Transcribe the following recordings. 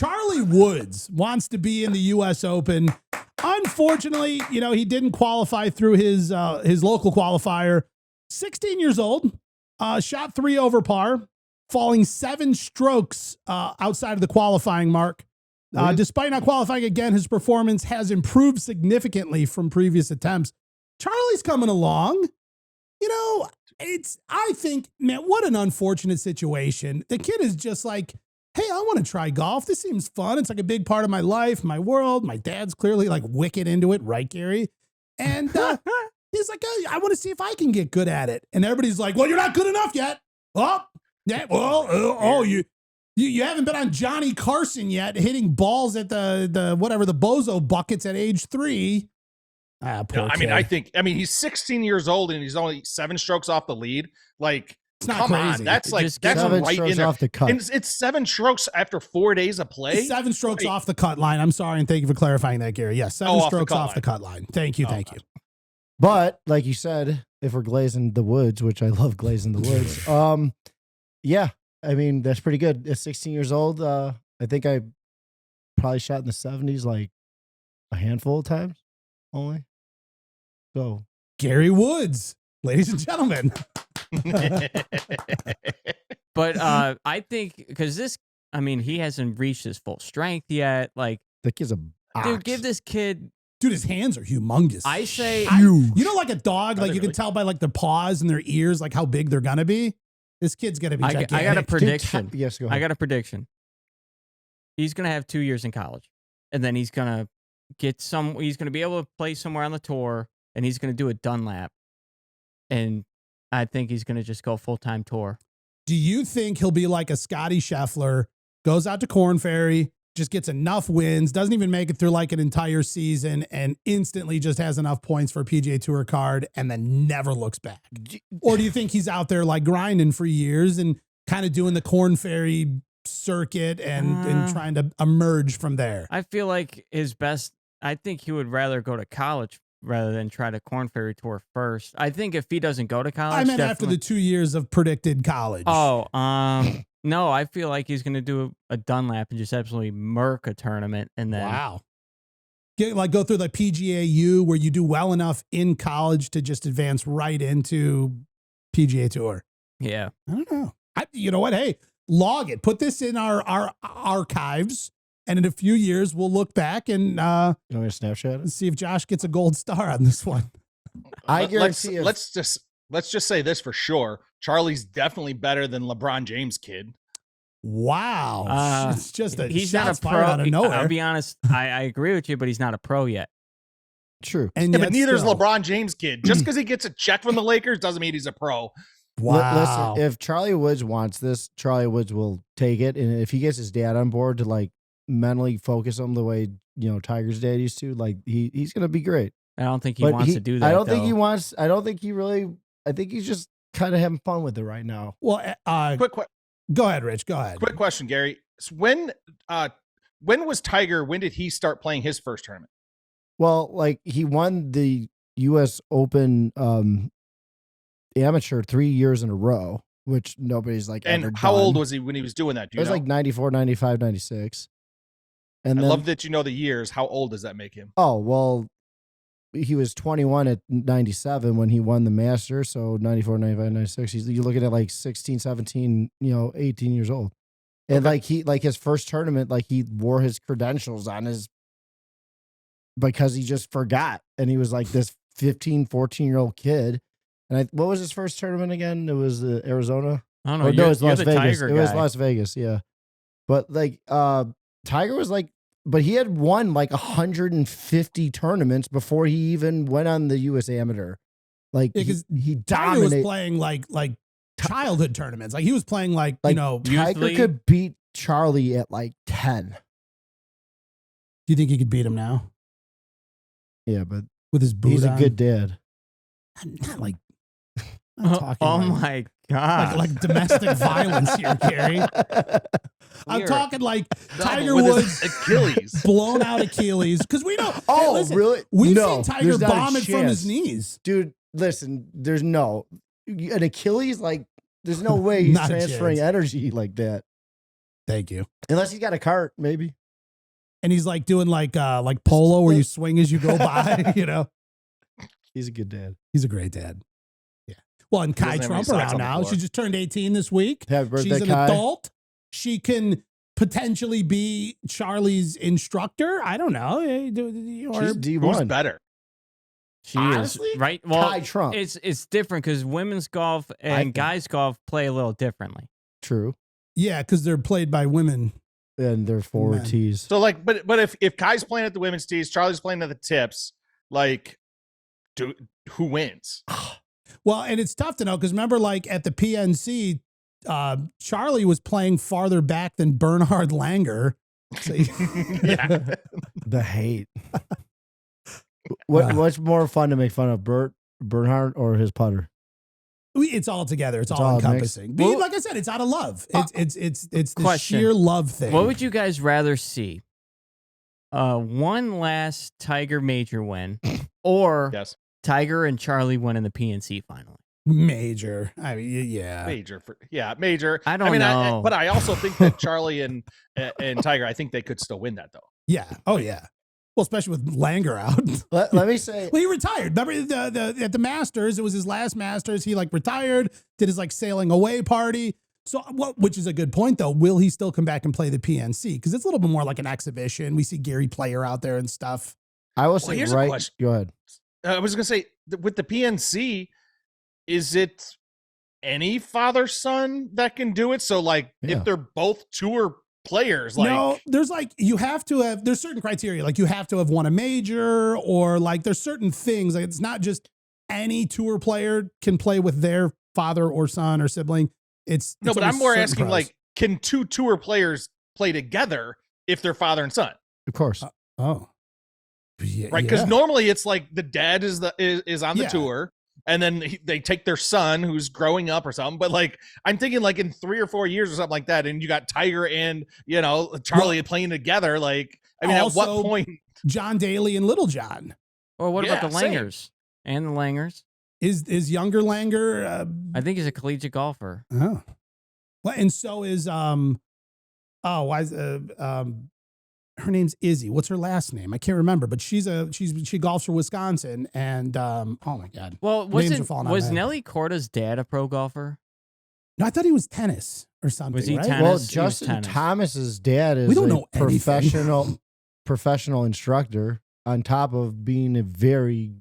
Charlie Woods wants to be in the U.S. Open. Unfortunately, he didn't qualify through his local qualifier. 16 years old, shot 3 over par, falling 7 strokes outside of the qualifying mark. Despite not qualifying again, his performance has improved significantly from previous attempts. Charlie's coming along. I think, man, what an unfortunate situation. The kid is just like, hey, I want to try golf. This seems fun. It's like a big part of my life, my world. My dad's clearly like wicked into it, right, Gary? And he's like, oh, I want to see if I can get good at it. And everybody's like, well, you're not good enough yet. Oh, yeah, well, you haven't been on Johnny Carson yet, hitting balls at the bozo buckets at age 3. He's 16 years old and he's only 7 strokes off the lead. Like, it's not crazy. On. That's like, that's 7 right strokes in there. Off the cut. And it's 7 strokes after 4 days of play. 7 strokes off the cut line. I'm sorry. And thank you for clarifying that, Gary. Yes. 7 strokes off the cut line. Thank you. Thank you. But like you said, if we're glazing the woods, which I love glazing the woods. Yeah, I mean, that's pretty good. At 16 years old, I think I probably shot in the 70s like a handful of times only. So Gary Woods, ladies and gentlemen. But I think because he hasn't reached his full strength yet. Like, the kid's a ox. Dude, give this kid. Dude, his hands are humongous. I say, huge. Like a dog, like you can tell by like their paws and their ears, like how big they're gonna be. This kid's gonna be gigantic. I got a prediction. Yes, go ahead. I got a prediction. He's gonna have 2 years in college, and then he's gonna he's gonna be able to play somewhere on the tour, and he's gonna do a Dunlap, and I think he's gonna just go full-time tour. Do you think he'll be like a Scotty Scheffler, goes out to Korn Ferry, just gets enough wins, doesn't even make it through like an entire season, and instantly just has enough points for a PGA Tour card and then never looks back? Or do you think he's out there like grinding for years and kind of doing the Korn Ferry circuit and trying to emerge from there? I feel like I think he would rather go to college rather than try to Korn Ferry Tour first. I think if he doesn't go to college... I meant after the 2 years of predicted college. Oh, no, I feel like he's going to do a Dunlap and just absolutely murk a tournament. And then... Wow. Go through the PGA where you do well enough in college to just advance right into PGA Tour. Yeah. I don't know. You know what? Hey, log it. Put this in our archives. And in a few years, we'll look back and you want me to Snapchat it? See if Josh gets a gold star on this one. I guarantee. Let's just say this for sure. Charlie's definitely better than LeBron James' kid. Wow, it's just he's not a pro. Out of nowhere. I'll be honest. I agree with you, but he's not a pro yet. True, and but neither is LeBron James' kid. Just because he gets a check from the Lakers doesn't mean he's a pro. Wow. Listen, if Charlie Woods wants this, Charlie Woods will take it, and if he gets his dad on board to like mentally focus him the way Tiger's dad used to, like he's gonna be great. I don't think he wants to do that. I don't think he wants. I don't think he really. I think he's just kind of having fun with it right now. Well, go ahead, Rich. Go ahead. Quick question, Gary. So when was Tiger? When did he start playing his first tournament? Well, like he won the U.S. Open amateur 3 years in a row, which nobody's like. And ever how done. old was he when he was doing that? It was like 94, 95, 96. And I love that you know the years. How old does that make him? Oh, well, he was 21 at 97 when he won the Masters. So 94, 95, 96. You're looking at like 16, 17, 18 years old. And like his first tournament, like he wore his credentials on because he just forgot. And he was like this 15, 14-year-old kid. And what was his first tournament again? It was Arizona. I don't know. No, it was Las Vegas. Tiger it was guy. Las Vegas. Yeah. But like, Tiger was like, but he had won like 150 tournaments before he even went on the U.S. Amateur. Like because he Tiger was dominated. playing like childhood tournaments. Like he was playing like Tiger usually- could beat Charlie at like 10. Do you think he could beat him now Yeah, but with his boot he's on? a good dad. I'm not like. I'm talking my God. like domestic violence here, Gary. I'm talking like Tiger with Woods his Achilles. blown out Achilles. Because we know. Oh, listen, really? We've No, seen Tiger there's not a bomb it from his chance. knees. Dude, listen, there's no an Achilles, like there's no way he's Not a transferring chance. energy like that. Thank you. Unless he's got a cart, maybe. And he's like doing like polo where you swing as you go by, you know. He's a good dad. He's a great dad. Yeah. Well, and Kai doesn't have any Trump socks around on the now. floor. She just turned 18 this week. Happy birthday, She's an Kai. adult. She can potentially be Charlie's instructor. I don't know. Or She's Who's D1. better? She Honestly, is right. Well, Kai Trump. it's different because women's golf and think. guys golf play a little differently. True. yeah, because they're played by women. And they're forward Man. tees. So like, but if Kai's playing at the women's tees, Charlie's playing at the tips, like, who wins? Well, and it's tough to know because remember, like at the PNC, Charlie was playing farther back than Bernhard Langer. So Yeah. The hate. What's more fun to make fun of, Bernhard or his putter? it's all together. It's all all encompassing. Well, Like I said, it's out of love. It's the Question. sheer love thing. What would you guys rather see? One last Tiger major win, or Yes. Tiger and Charlie win in the PNC finally? Major? I mean, yeah. Major. I don't know. But I also think that Charlie and Tiger, I think they could still win that though. Yeah. Oh yeah. Well, especially with Langer out. Let me say, Well, he retired. Remember at the Masters, it was his last Masters. He like retired, did his like sailing away party. So which is a good point though. Will he still come back and play the PNC? Because it's a little bit more like an exhibition. We see Gary Player out there and stuff. I will say here's a right. question. Go ahead. I was gonna say with the PNC, is it any father-son that can do it? So like Yeah. if they're both tour players, like No, there's like there's certain criteria. Like you have to have won a major, or like there's certain things. Like it's not just any tour player can play with their father or son or sibling. It's no, but only I'm more certain asking pros. like, can two tour players play together if they're father and son? Of course. Oh. Yeah, Right? Because yeah. normally it's like the dad is on the Yeah. tour, and then they take their son who's growing up or something. But like I'm thinking like in 3 or 4 years or something like that, and you got Tiger and Charlie playing together. Like I mean, at what Also- point? John Daly and Little John. Or what about Yeah, the same. Langers and the Langers? Is younger Langer I think he's a collegiate golfer. oh. Well, and so is why is her name's Izzy. What's her last name? I can't remember, but she golfs for Wisconsin, and oh my god. Well, Names are falling out of was my head. Nelly Corda's dad a pro golfer? No, I thought he was tennis or something. Was he right? tennis? Well, He was Justin tennis. Thomas's dad is We don't a know anything. professional instructor on top of being a very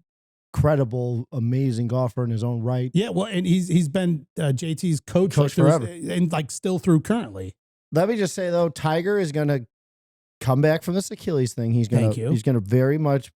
credible, amazing golfer in his own right. Yeah, well, and he's been JT's coach Coach like, forever. and like still through currently. Let me just say though, Tiger is going to come back from this Achilles thing. He's going Thank you. to very much,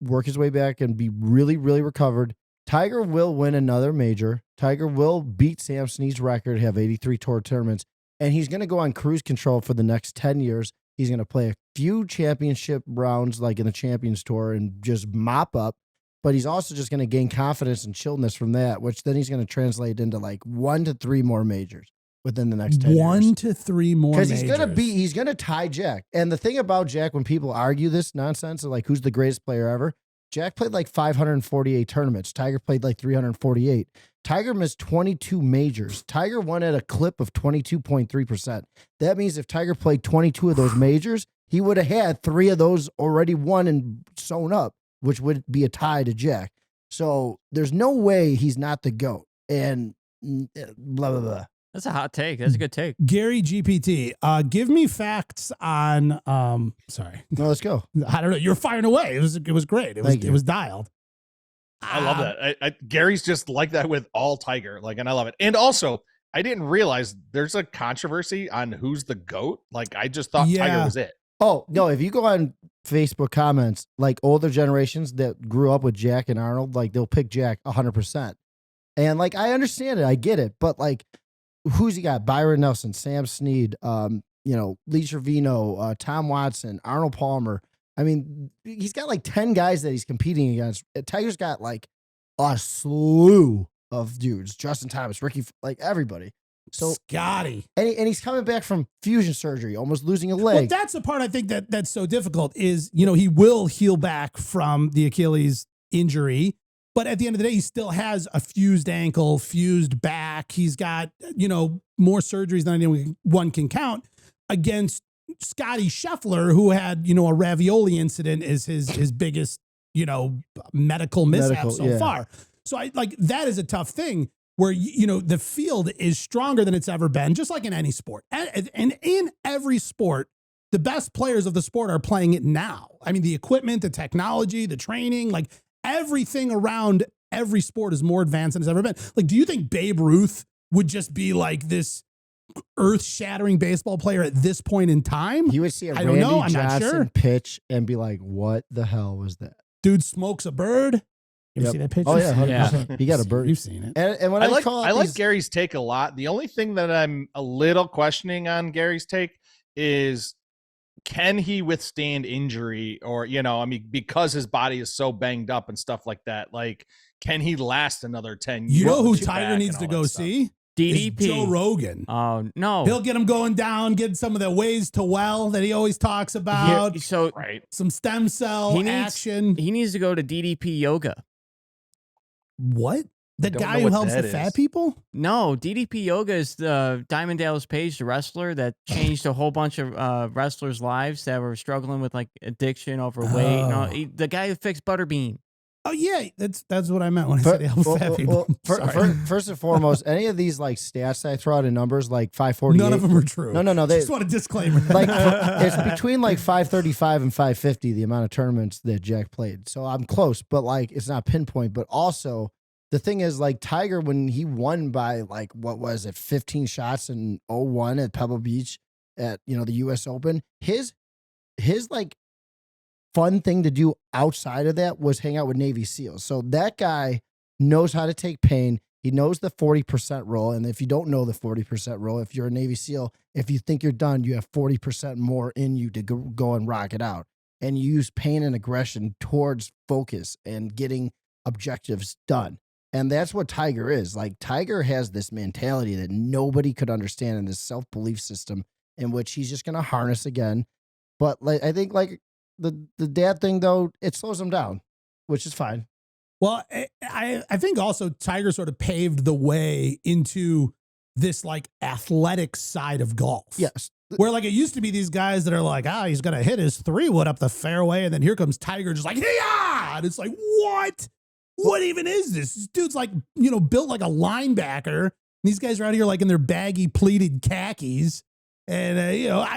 work his way back and be really, really recovered. Tiger will win another major. Tiger will beat Sam Snead's record, have 83 tour tournaments, and he's going to go on cruise control for the next 10 years. He's going to play a few championship rounds like in the Champions Tour and just mop up, but he's also just going to gain confidence and chillness from that, which then he's going to translate into like 1 to 3 more majors within the next 10 years. 1 to 3 more Because majors. he's gonna tie Jack. And the thing about Jack, when people argue this nonsense of like who's the greatest player ever, Jack played like 548 tournaments. Tiger played like 348. Tiger missed 22 majors. Tiger won at a clip of 22.3%. That means if Tiger played 22 of those majors, he would have had 3 of those already won and sewn up, which would be a tie to Jack. So there's no way he's not the GOAT. And blah, blah, blah. That's a hot take. That's a good take. Gary GPT, give me facts on sorry. No, let's go. I don't know. You're firing away. It was great. Thank you. It was dialed. I love that. Gary's just like that with all Tiger, like, and I love it. And also, I didn't realize there's a controversy on who's the GOAT. Like, I just thought Yeah. Tiger was it. Oh, no, if you go on Facebook comments, like older generations that grew up with Jack and Arnold, like they'll pick Jack 100%. And like, I understand it. I get it. But like, who's he got? Byron Nelson, Sam Snead, Lee Trevino, Tom Watson, Arnold Palmer. I mean, he's got like 10 guys that he's competing against. Tiger's got like a slew of dudes. Justin Thomas, Ricky, like everybody. So Scotty. and he's coming back from fusion surgery, almost losing a Well, leg. that's the part I think that's so difficult is, he will heal back from the Achilles injury. But at the end of the day, he still has a fused ankle, fused back. He's got, more surgeries than anyone can count against Scotty Scheffler, who had, a ravioli incident is his biggest, medical mishap so far. So that is a tough thing where, the field is stronger than it's ever been, just like in any sport. And in every sport, the best players of the sport are playing it now. I mean, the equipment, the technology, the training, like everything around every sport is more advanced than it's ever been. Like, do you think Babe Ruth would just be like this earth-shattering baseball player at this point in time? He would see a I Randy don't know. I'm not Johnson sure. pitch and be like, what the hell was that? Dude smokes a bird. You ever see that picture? Oh, yeah, 100%. He got a bird. You've seen it. And when I I like Gary's take a lot. The only thing that I'm a little questioning on Gary's take is, can he withstand injury, or because his body is so banged up and stuff like that, like, can he last another 10 years? You know who Tiger needs to go see? DDP. Is Joe Rogan. Oh, no. He'll get him going down, get some of the ways to well that he always talks about. Yeah, so right. Some stem cell action. He needs to go to DDP yoga. What? The don't guy know who what helps the that fat is. people? No, DDP yoga is the Diamond Dallas Page, the wrestler that changed a whole bunch of wrestlers' lives that were struggling with like addiction, overweight. And all. The guy who fixed Butterbean. Oh yeah, that's what I meant when I said he helps fat people. First and foremost, any of these like stats that I throw out in numbers like 548. None of them are true. No. They Just want a disclaimer. like it's between like 535 and 550 the amount of tournaments that Jack played. So I'm close, but like it's not pinpoint. But also the thing is, like Tiger, when he won by like what was it, 15 shots in 01 at Pebble Beach at the U.S. Open, his like fun thing to do outside of that was hang out with Navy SEALs. So that guy knows how to take pain. He knows the 40% rule. And if you don't know the 40% rule, if you're a Navy SEAL, if you think you're done, you have 40% more in you to go and rock it out. And you use pain and aggression towards focus and getting objectives done. And that's what Tiger is. Like Tiger has this mentality that nobody could understand in this self-belief system in which he's just going to harness again. But like, I think like, the dad thing, though, it slows him down, which is fine. Well, I think also Tiger sort of paved the way into this like athletic side of golf. Yes. Where like it used to be these guys that are like, he's going to hit his 3-wood up the fairway. And then here comes Tiger just like, yeah. And it's like, what? What even is this? This dude's like, built like a linebacker. These guys are out here like in their baggy pleated khakis. And,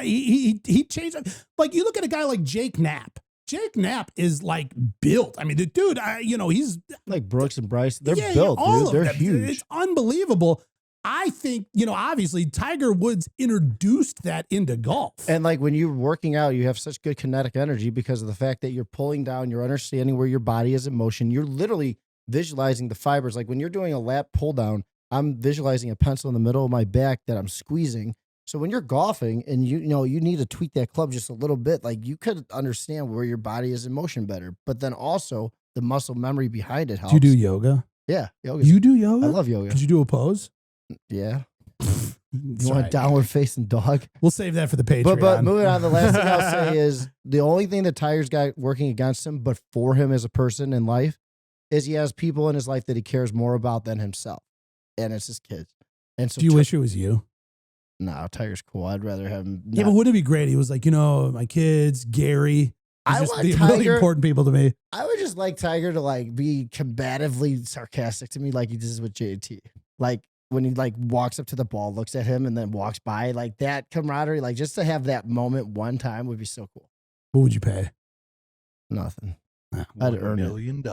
he changed. Like, you look at a guy like Jake Knapp. Jake Knapp is, like, built. I mean, the dude, he's... Like Brooks and Bryce, they're built, dude. They're huge. It's unbelievable. I think, obviously, Tiger Woods introduced that into golf. And, like, when you're working out, you have such good kinetic energy because of the fact that you're pulling down, you're understanding where your body is in motion. You're literally visualizing the fibers. Like, when you're doing a lat pull down, I'm visualizing a pencil in the middle of my back that I'm squeezing. So when you're golfing and you need to tweak that club just a little bit, like you could understand where your body is in motion better. But then also the muscle memory behind it helps. Do you do yoga? Yeah. You do yoga? I love yoga. Could you do a pose? Yeah. You want a downward facing dog? We'll save that for the Patreon. But moving on, the last thing I'll say is the only thing that Tiger's got working against him, but for him as a person in life, is he has people in his life that he cares more about than himself. And it's his kids. And so do you wish it was you? No, Tiger's cool. I'd rather have him. Yeah, but wouldn't it be great? He was like, my kids, Gary. I just want the Tiger, really important people to me. I would just like Tiger to like be combatively sarcastic to me, like he does with JT. Like when he like walks up to the ball, looks at him, and then walks by, like that camaraderie. Like just to have that moment one time would be so cool. What would you pay? Nothing. Nah, I'd earn it. $1 million.